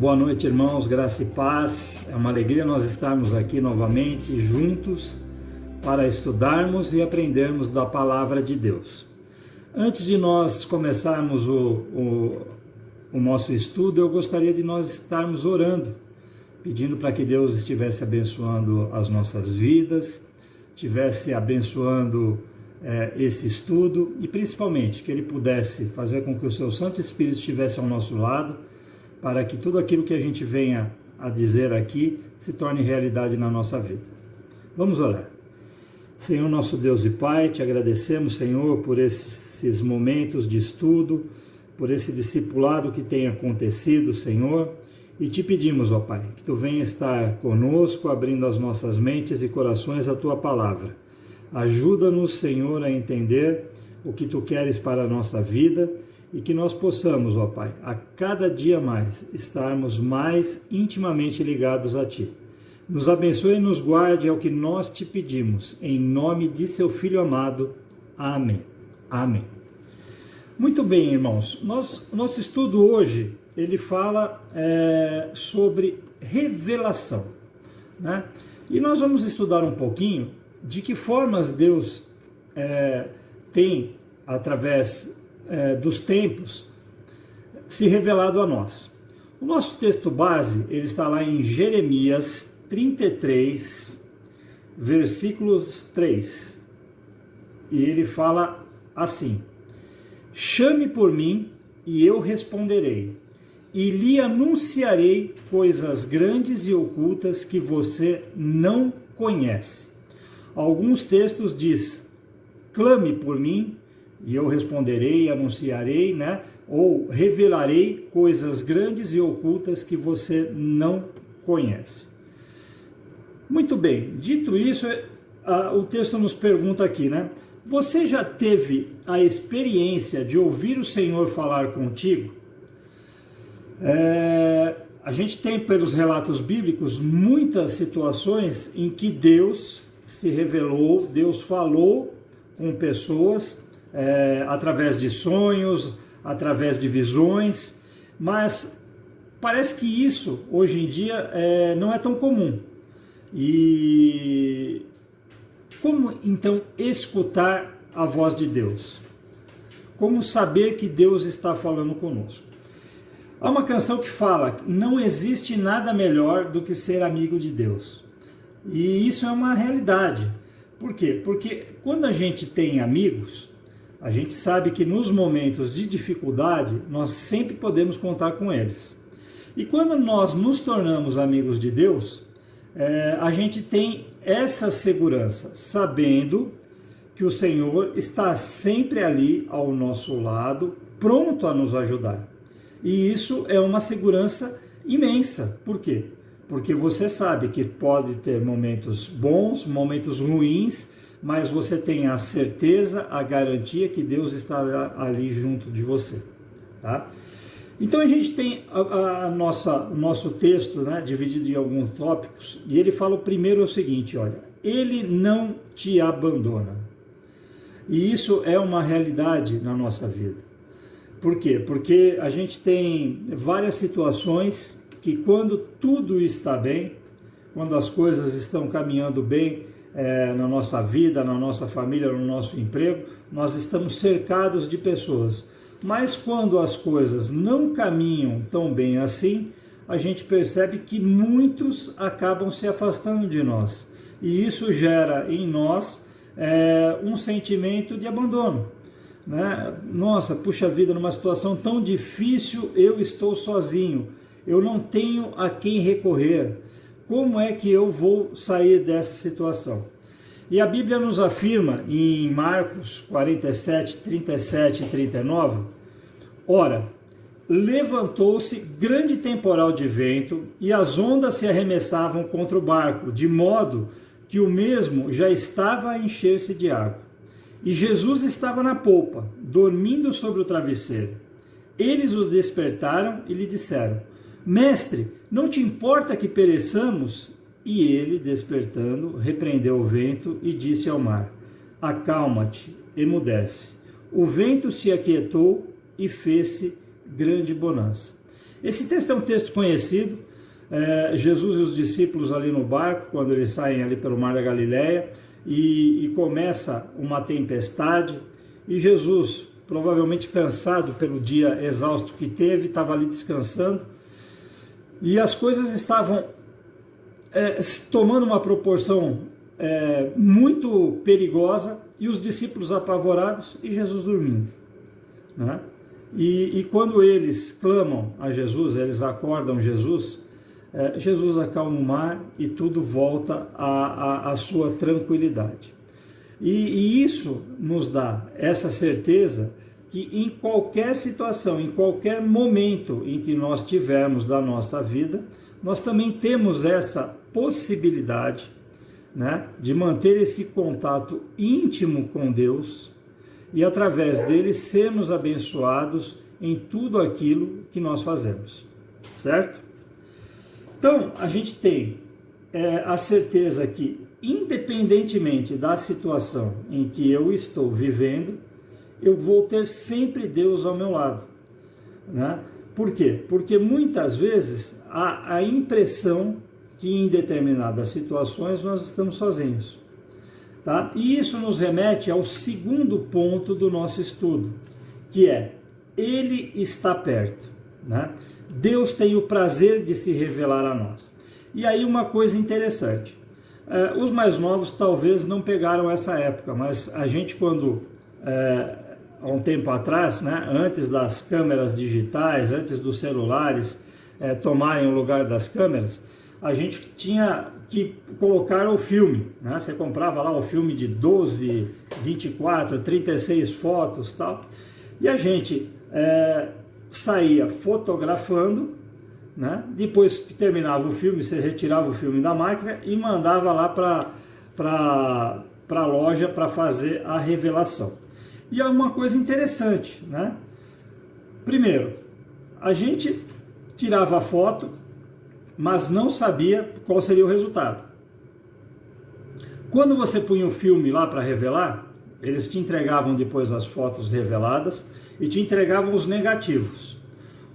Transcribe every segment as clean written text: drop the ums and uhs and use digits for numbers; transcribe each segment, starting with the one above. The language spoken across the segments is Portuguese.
Boa noite, irmãos, graça e paz. É uma alegria nós estarmos aqui novamente juntos para estudarmos e aprendermos da palavra de Deus. Antes de nós começarmos o nosso estudo, eu gostaria de nós estarmos orando, pedindo para que Deus estivesse abençoando as nossas vidas, estivesse abençoando esse estudo e principalmente que Ele pudesse fazer com que o Seu Santo Espírito estivesse ao nosso lado, para que tudo aquilo que a gente venha a dizer aqui se torne realidade na nossa vida. Vamos orar. Senhor, nosso Deus e Pai, te agradecemos, Senhor, por esses momentos de estudo, por esse discipulado que tem acontecido, Senhor, e te pedimos, ó Pai, que Tu venha estar conosco, abrindo as nossas mentes e corações à Tua palavra. Ajuda-nos, Senhor, a entender o que Tu queres para a nossa vida e que nós possamos, ó Pai, a cada dia mais estarmos mais intimamente ligados a Ti. Nos abençoe e nos guarde, é o que nós te pedimos, em nome de Seu Filho amado. Amém. Amém. Muito bem, irmãos, nosso estudo hoje, ele fala sobre revelação, né? E nós vamos estudar um pouquinho de que formas Deus tem, através dos tempos, se revelado a nós. O nosso texto base, ele está lá em Jeremias 33, versículos 3. E ele fala assim: chame por mim e eu responderei, e lhe anunciarei coisas grandes e ocultas que você não conhece. Alguns textos diz: clame por mim e eu responderei, anunciarei, né? Ou revelarei coisas grandes e ocultas que você não conhece. Muito bem, dito isso, o texto nos pergunta aqui, né? Você já teve a experiência de ouvir o Senhor falar contigo? A gente tem, pelos relatos bíblicos, muitas situações em que Deus se revelou, Deus falou com pessoas, através de sonhos, através de visões, mas parece que isso, hoje em dia, não é tão comum. E como, então, escutar a voz de Deus? Como saber que Deus está falando conosco? Há uma canção que fala: não existe nada melhor do que ser amigo de Deus. E isso é uma realidade. Por quê? Porque quando a gente tem amigos, a gente sabe que nos momentos de dificuldade, nós sempre podemos contar com eles. E quando nós nos tornamos amigos de Deus, a gente tem essa segurança, sabendo que o Senhor está sempre ali ao nosso lado, pronto a nos ajudar. E isso é uma segurança imensa. Por quê? Porque você sabe que pode ter momentos bons, momentos ruins, mas você tem a certeza, a garantia que Deus está ali junto de você, tá? Então a gente tem o nosso texto, né, dividido em alguns tópicos, e ele fala o primeiro o seguinte: olha, Ele não te abandona. E isso é uma realidade na nossa vida. Por quê? Porque a gente tem várias situações que, quando tudo está bem, quando as coisas estão caminhando bem, na nossa vida, na nossa família, no nosso emprego, nós estamos cercados de pessoas. Mas quando as coisas não caminham tão bem assim, a gente percebe que muitos acabam se afastando de nós. E isso gera em nós um sentimento de abandono, né? Nossa, puxa vida, numa situação tão difícil eu estou sozinho, eu não tenho a quem recorrer. Como é que eu vou sair dessa situação? E a Bíblia nos afirma em Marcos 47, 37 e 39, ora, levantou-se grande temporal de vento e as ondas se arremessavam contra o barco, de modo que o mesmo já estava a encher-se de água. E Jesus estava na polpa, dormindo sobre o travesseiro. Eles o despertaram e lhe disseram: Mestre, não te importa que pereçamos? E ele, despertando, repreendeu o vento e disse ao mar: acalma-te, emudece. O vento se aquietou e fez-se grande bonança. Esse texto é um texto conhecido. Jesus e os discípulos ali no barco, quando eles saem ali pelo mar da Galileia, e começa uma tempestade, e Jesus, provavelmente cansado pelo dia exausto que teve, estava ali descansando, e as coisas estavam tomando uma proporção muito perigosa, e os discípulos apavorados e Jesus dormindo, né? E quando eles clamam a Jesus, eles acordam Jesus, Jesus acalma o mar e tudo volta à sua tranquilidade. E isso nos dá essa certeza que em qualquer situação, em qualquer momento em que nós tivermos da nossa vida, nós também temos essa possibilidade, né, de manter esse contato íntimo com Deus e através dele sermos abençoados em tudo aquilo que nós fazemos, certo? Então, a gente tem a certeza que, independentemente da situação em que eu estou vivendo, eu vou ter sempre Deus ao meu lado, né? Por quê? Porque muitas vezes há a impressão que em determinadas situações nós estamos sozinhos, tá? E isso nos remete ao segundo ponto do nosso estudo, que é: Ele está perto, né? Deus tem o prazer de se revelar a nós. E aí uma coisa interessante, os mais novos talvez não pegaram essa época, mas a gente quando, há um tempo atrás, né, antes das câmeras digitais, antes dos celulares tomarem o lugar das câmeras, a gente tinha que colocar o filme, né? Você comprava lá o filme de 12, 24, 36 fotos e tal, e a gente saía fotografando, né? Depois que terminava o filme, você retirava o filme da máquina e mandava lá para a loja para fazer a revelação. E é uma coisa interessante, né? Primeiro, a gente tirava a foto, mas não sabia qual seria o resultado. Quando você punha o filme lá para revelar, eles te entregavam depois as fotos reveladas e te entregavam os negativos.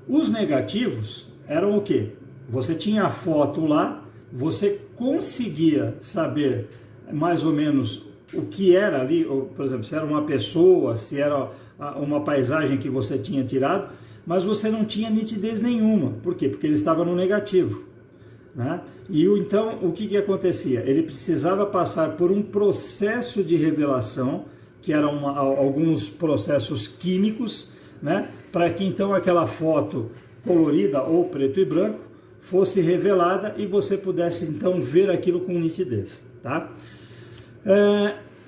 Os negativos eram o quê? Você tinha a foto lá, você conseguia saber mais ou menos o que era ali, ou, por exemplo, se era uma pessoa, se era uma paisagem que você tinha tirado, mas você não tinha nitidez nenhuma. Por quê? Porque ele estava no negativo, né? E então o que acontecia? Ele precisava passar por um processo de revelação, que eram alguns processos químicos, né? Para que então aquela foto colorida ou preto e branco fosse revelada e você pudesse então ver aquilo com nitidez, tá?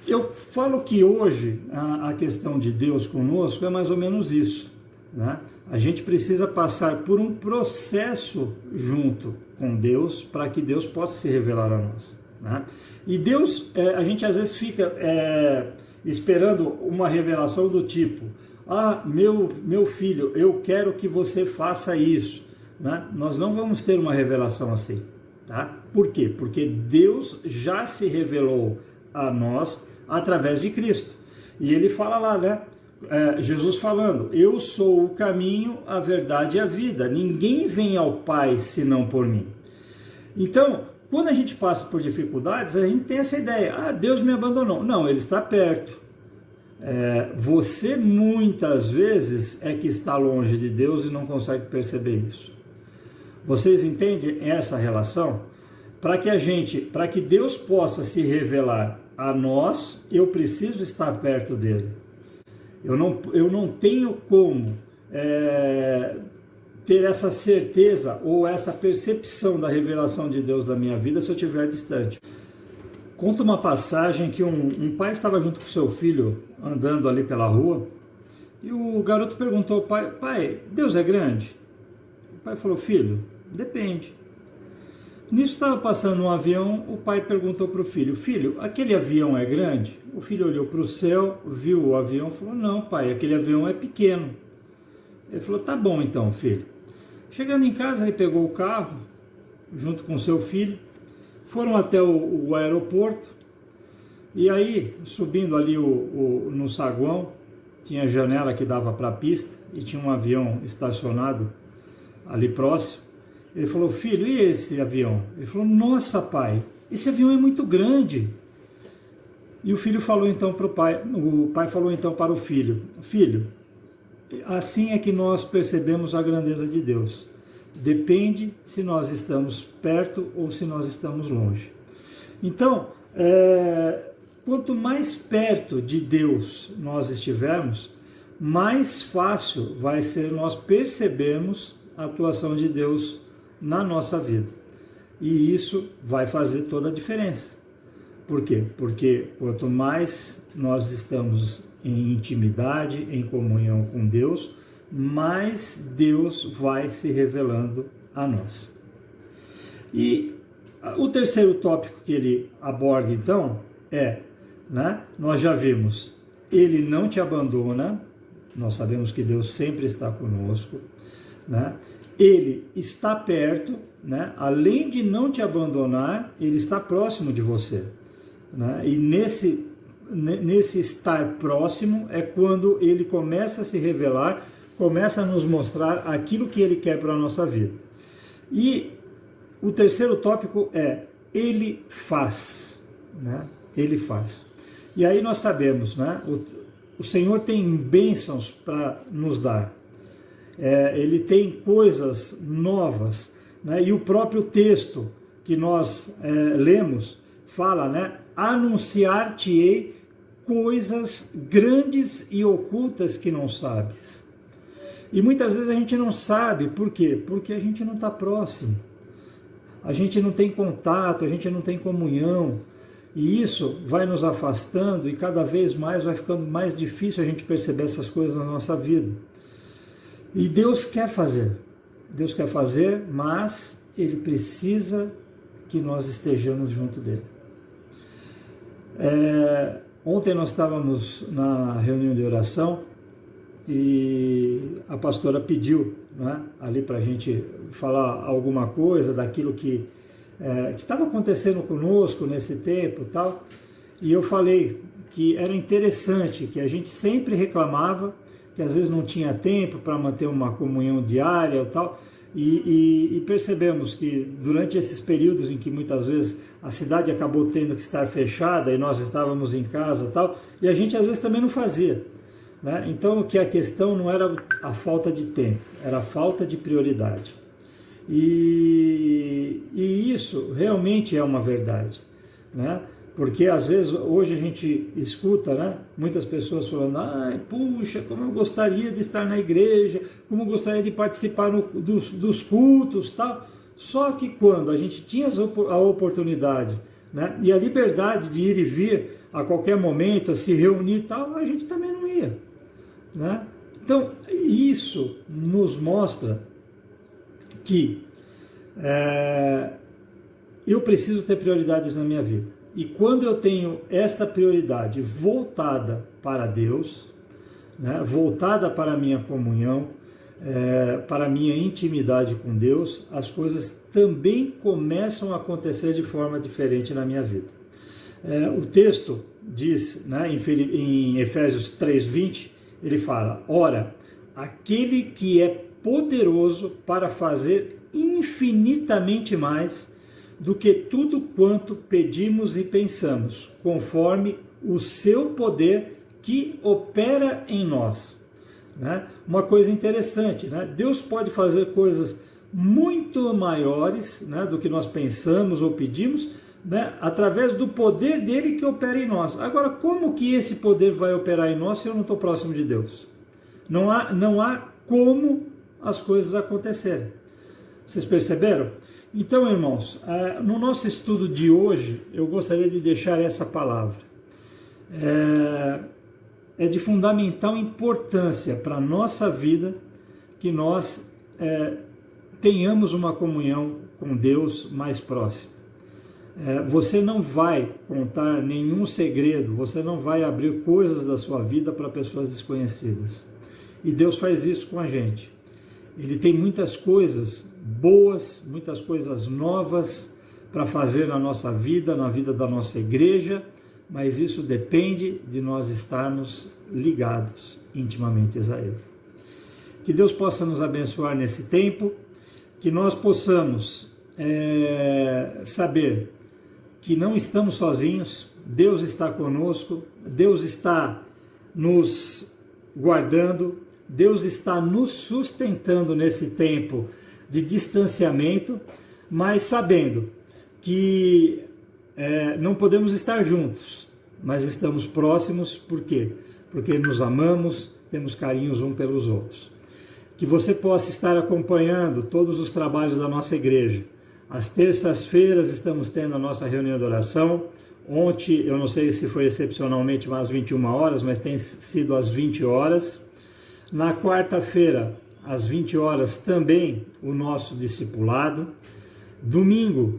Eu falo que hoje a questão de Deus conosco é mais ou menos isso, né? A gente precisa passar por um processo junto com Deus para que Deus possa se revelar a nós, né? E Deus, a gente às vezes fica esperando uma revelação do tipo: meu filho, eu quero que você faça isso, né? Nós não vamos ter uma revelação assim, tá? Por quê? Porque Deus já se revelou a nós através de Cristo. E ele fala lá, né? Jesus falando: eu sou o caminho, a verdade e a vida. Ninguém vem ao Pai senão por mim. Então, quando a gente passa por dificuldades, a gente tem essa ideia: Deus me abandonou. Não, Ele está perto. Você muitas vezes é que está longe de Deus e não consegue perceber isso. Vocês entendem essa relação? Para que Deus possa se revelar a nós, eu preciso estar perto dele. Eu não tenho como ter essa certeza ou essa percepção da revelação de Deus da minha vida se eu estiver distante. Conta uma passagem que um pai estava junto com seu filho andando ali pela rua e o garoto perguntou ao pai: pai, Deus é grande? O pai falou: filho, depende. Nisso estava passando um avião, o pai perguntou para o filho: filho, aquele avião é grande? O filho olhou para o céu, viu o avião e falou: não, pai, aquele avião é pequeno. Ele falou: tá bom então, filho. Chegando em casa, ele pegou o carro, junto com seu filho, foram até o aeroporto, e aí, subindo ali no saguão, tinha janela que dava para a pista, e tinha um avião estacionado ali próximo. Ele falou: filho, e esse avião? Ele falou: nossa, pai, esse avião é muito grande. E o filho falou então para o pai falou então para o filho: filho, assim é que nós percebemos a grandeza de Deus. Depende se nós estamos perto ou se nós estamos longe. Então, quanto mais perto de Deus nós estivermos, mais fácil vai ser nós percebermos a atuação de Deus na nossa vida. E isso vai fazer toda a diferença. Por quê? Porque quanto mais nós estamos em intimidade, em comunhão com Deus, mais Deus vai se revelando a nós. E o terceiro tópico que ele aborda então nós já vimos, ele não te abandona, nós sabemos que Deus sempre está conosco, ele está perto, além de não te abandonar, ele está próximo de você. E nesse estar próximo é quando ele começa a se revelar, começa a nos mostrar aquilo que ele quer para a nossa vida. E o terceiro tópico é: ele faz. Ele faz. E aí nós sabemos, o Senhor tem bênçãos para nos dar. Ele tem coisas novas. E o próprio texto que nós lemos fala, anunciar-te-ei coisas grandes e ocultas que não sabes. E muitas vezes a gente não sabe, por quê? Porque a gente não está próximo, a gente não tem contato, a gente não tem comunhão, e isso vai nos afastando e cada vez mais vai ficando mais difícil a gente perceber essas coisas na nossa vida. E Deus quer fazer, mas Ele precisa que nós estejamos junto dEle. Ontem nós estávamos na reunião de oração e a pastora pediu ali para a gente falar alguma coisa daquilo que estava acontecendo conosco nesse tempo e tal, e eu falei que era interessante, que a gente sempre reclamava que às vezes não tinha tempo para manter uma comunhão diária e tal, e percebemos que durante esses períodos em que muitas vezes a cidade acabou tendo que estar fechada e nós estávamos em casa e tal, e a gente às vezes também não fazia. Então, que a questão não era a falta de tempo, era a falta de prioridade. E isso realmente é uma verdade, porque às vezes hoje a gente escuta, muitas pessoas falando: ai, puxa, como eu gostaria de estar na igreja, como eu gostaria de participar dos cultos, tal. Só que quando a gente tinha a oportunidade, e a liberdade de ir e vir a qualquer momento, a se reunir e tal, a gente também não ia. Então, isso nos mostra que eu preciso ter prioridades na minha vida. E quando eu tenho esta prioridade voltada para Deus, voltada para a minha comunhão, para a minha intimidade com Deus, as coisas também começam a acontecer de forma diferente na minha vida. O texto diz, em Efésios 3:20, ele fala: ora, aquele que é poderoso para fazer infinitamente mais do que tudo quanto pedimos e pensamos, conforme o seu poder que opera em nós. Uma coisa interessante, Deus pode fazer coisas muito maiores do que nós pensamos ou pedimos, através do poder dele que opera em nós. Agora, como que esse poder vai operar em nós se eu não estou próximo de Deus? Não há como as coisas acontecerem. Vocês perceberam? Então, irmãos, no nosso estudo de hoje, eu gostaria de deixar essa palavra. É de fundamental importância para a nossa vida que nós tenhamos uma comunhão com Deus mais próxima. Você não vai contar nenhum segredo, você não vai abrir coisas da sua vida para pessoas desconhecidas. E Deus faz isso com a gente. Ele tem muitas coisas boas, muitas coisas novas para fazer na nossa vida, na vida da nossa igreja, mas isso depende de nós estarmos ligados intimamente a Ele. Que Deus possa nos abençoar nesse tempo, que nós possamos saber que não estamos sozinhos, Deus está conosco, Deus está nos guardando, Deus está nos sustentando nesse tempo de distanciamento, mas sabendo que não podemos estar juntos, mas estamos próximos. Por quê? Porque nos amamos, temos carinhos uns pelos outros. Que você possa estar acompanhando todos os trabalhos da nossa igreja. Às terças-feiras estamos tendo a nossa reunião de oração. Ontem, eu não sei se foi excepcionalmente às 21 horas, mas tem sido às 20 horas. Na quarta-feira, às 20 horas, também o nosso discipulado. Domingo,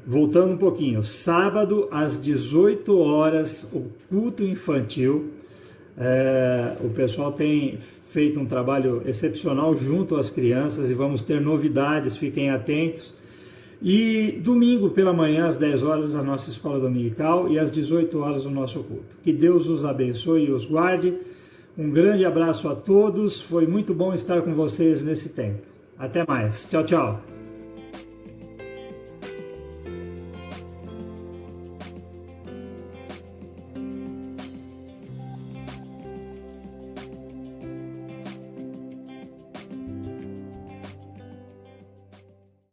voltando um pouquinho, sábado, às 18 horas, o culto infantil. O pessoal tem feito um trabalho excepcional junto às crianças e vamos ter novidades, fiquem atentos. E domingo pela manhã, às 10 horas, a nossa escola dominical e às 18 horas o nosso culto. Que Deus os abençoe e os guarde. Um grande abraço a todos, foi muito bom estar com vocês nesse tempo. Até mais, tchau, tchau.